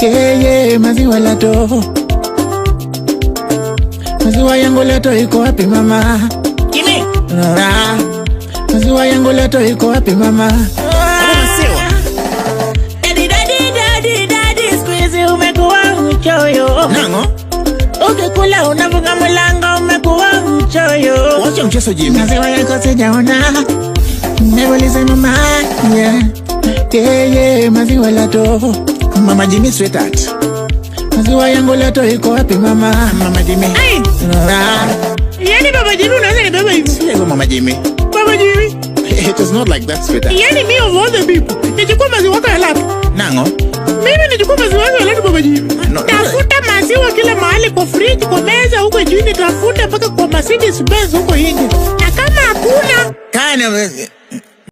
Yeah, maziwa lato. Maziwa yangu lato iko wapi mama? Kimi? Maziwa yangu lato iko wapi mama? Daddy, squeeze umekuwa mchoyo. Nango? Ukikula unafunga mlango umekuwa mchoyo. Wacha mchezo Jimmy. Maziwa yako sijaona. Never listen mama. Yeah, maziwa lato. Mama Jimmy sweetheart. Maziwa yangu lato iko wapi mama? Mama Jimmy. Ay! Yani Baba Jimmy unaweza nibeba hivi? Sio Mama Jimmy. Baba Jimmy. It is not like that sweetheart. Yani me of all the people. Nichukua maziwa yako ya lato. Nango? Mimi nichukua maziwa yako ya lato Baba Jimmy. No, Tafuta maziwa kila mahali kwa fridge, kwa meza huko chini, tafuta mpaka kwa Mercedes Benz huko nje. Na kama hakuna Kana